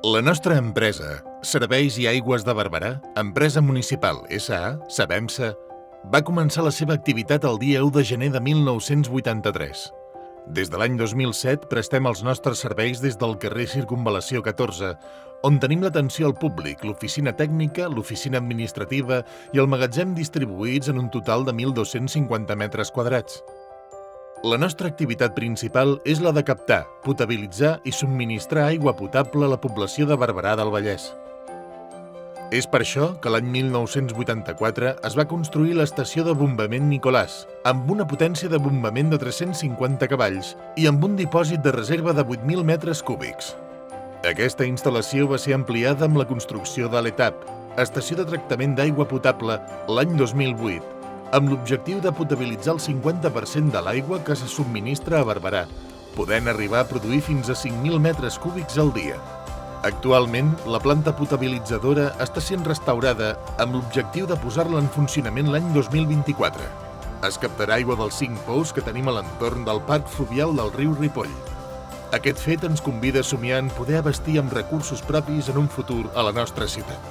La nostra empresa, Serveis i Aigües de Barberà, empresa municipal SA, Sabem-se, va començar la seva activitat el dia 1 de gener de 1983. Des de l'any 2007 prestem els nostres serveis des del carrer Circunvalació 14, on tenim l'atenció al públic, l'oficina tècnica, l'oficina administrativa i el magatzem distribuïts en un total de 1.250 metres quadrats. La nostra activitat principal és la de captar, potabilitzar i subministrar aigua potable a la població de Barberà del Vallès. És per això que l'any 1984 es va construir l'estació de bombament Nicolàs, amb una potència de bombament de 350 cavalls i amb un dipòsit de reserva de 8.000 metres cúbics. Aquesta instal·lació va ser ampliada amb la construcció de l'ETAP, estació de tractament d'aigua potable, l'any 2008, amb l'objectiu de potabilitzar el 50% de l'aigua que se subministra a Barberà, podent arribar a produir fins a 5.000 metres cúbics al dia. Actualment, la planta potabilitzadora està sent restaurada amb l'objectiu de posar-la en funcionament l'any 2024. Es captarà aigua dels 5 pous que tenim a l'entorn del parc fluvial del riu Ripoll. Aquest fet ens convida a somiar en poder abastir amb recursos propis en un futur a la nostra ciutat.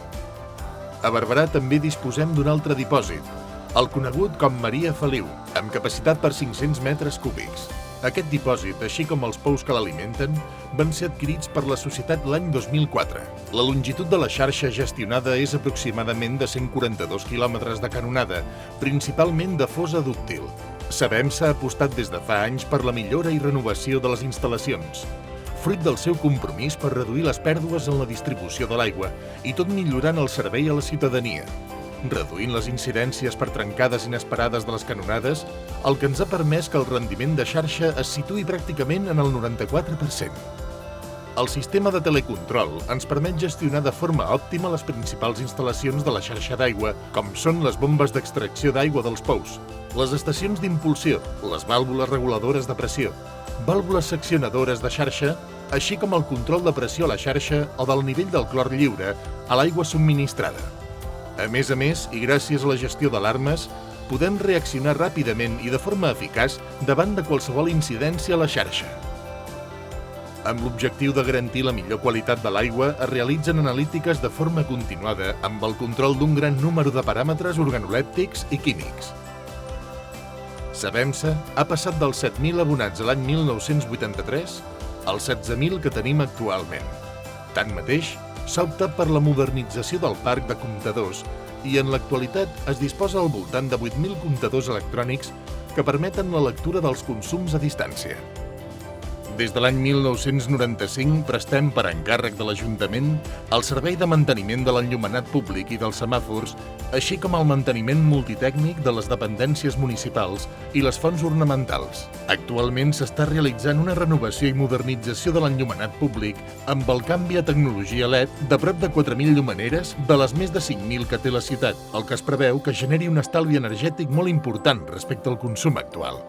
A Barberà també disposem d'un altre dipòsit, el conegut com Maria Feliu, amb capacitat per 500 metres cúbics. Aquest dipòsit, així com els pous que l'alimenten, van ser adquirits per la societat l'any 2004. La longitud de la xarxa gestionada és aproximadament de 142 quilòmetres de canonada, principalment de fosa dúctil. Sabem-se ha apostat des de fa anys per la millora i renovació de les instal·lacions, fruit del seu compromís per reduir les pèrdues en la distribució de l'aigua i tot millorant el servei a la ciutadania, reduint les incidències per trencades inesperades de les canonades, el que ens ha permès que el rendiment de xarxa es situï pràcticament en el 94%. El sistema de telecontrol ens permet gestionar de forma òptima les principals instal·lacions de la xarxa d'aigua, com són les bombes d'extracció d'aigua dels pous, les estacions d'impulsió, les vàlvules reguladores de pressió, vàlvules seccionadores de xarxa, així com el control de pressió a la xarxa o del nivell del clor lliure a l'aigua subministrada. A més, i gràcies a la gestió d'alarmes, podem reaccionar ràpidament i de forma eficaç davant de qualsevol incidència a la xarxa. Amb l'objectiu de garantir la millor qualitat de l'aigua, es realitzen analítiques de forma continuada amb el control d'un gran número de paràmetres organolèptics i químics. Sabem-se ha passat dels 7.000 abonats a l'any 1983 als 16.000 que tenim actualment. Tanmateix, s'ha optat per la modernització del parc de comptadors i en l'actualitat es disposa al voltant de 8.000 comptadors electrònics que permeten la lectura dels consums a distància. Des de l'any 1995 prestem per encàrrec de l'Ajuntament el servei de manteniment de l'enllumenat públic i dels semàfors, així com el manteniment multitècnic de les dependències municipals i les fonts ornamentals. Actualment s'està realitzant una renovació i modernització de l'enllumenat públic amb el canvi a tecnologia LED de prop de 4.000 llumeneres de les més de 5.000 que té la ciutat, el que es preveu que generi un estalvi energètic molt important respecte al consum actual.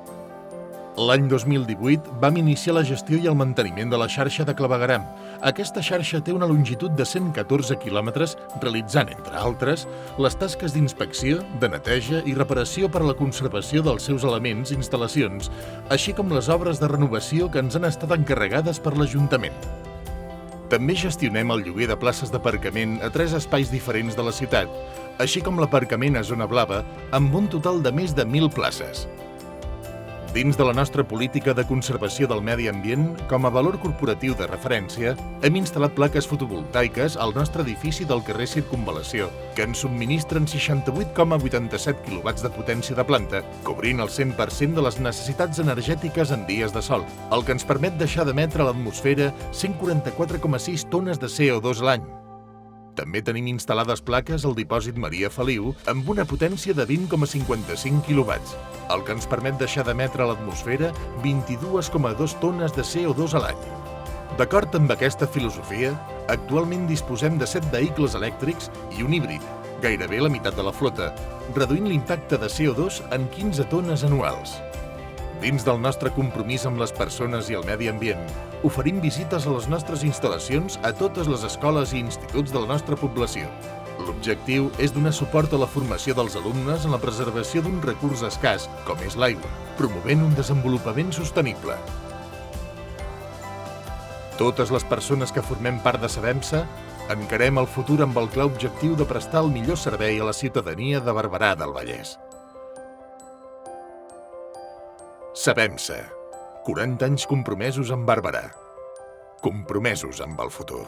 L'any 2018 vam iniciar la gestió i el manteniment de la xarxa de clavegueram. Aquesta xarxa té una longitud de 114 quilòmetres, realitzant, entre altres, les tasques d'inspecció, de neteja i reparació per a la conservació dels seus elements i instal·lacions, així com les obres de renovació que ens han estat encarregades per l'Ajuntament. També gestionem el lloguer de places d'aparcament a 3 espais diferents de la ciutat, així com l'aparcament a zona blava, amb un total de més de 1.000 places. Dins de la nostra política de conservació del medi ambient, com a valor corporatiu de referència, hem instal·lat plaques fotovoltaiques al nostre edifici del carrer Circunvalació, que ens subministren 68,87 kW de potència de planta, cobrint el 100% de les necessitats energètiques en dies de sol, el que ens permet deixar d'emetre a l'atmosfera 144,6 tones de CO2 a l'any. També tenim instal·lades plaques al dipòsit Maria Feliu amb una potència de 20,55 kW, el que ens permet deixar d'emetre a l'atmosfera 22,2 tones de CO2 a l'any. D'acord amb aquesta filosofia, actualment disposem de 7 vehicles elèctrics i un híbrid, gairebé la meitat de la flota, reduint l'impacte de CO2 en 15 tones anuals. Dins del nostre compromís amb les persones i el medi ambient, oferim visites a les nostres instal·lacions a totes les escoles i instituts de la nostra població. L'objectiu és donar suport a la formació dels alumnes en la preservació d'un recurs escàs, com és l'aigua, promovent un desenvolupament sostenible. Totes les persones que formem part de Sabem-se encarem el futur amb el clar objectiu de prestar el millor servei a la ciutadania de Barberà del Vallès. Sabem-se. 40 anys compromesos amb Barberà. Compromesos amb el futur.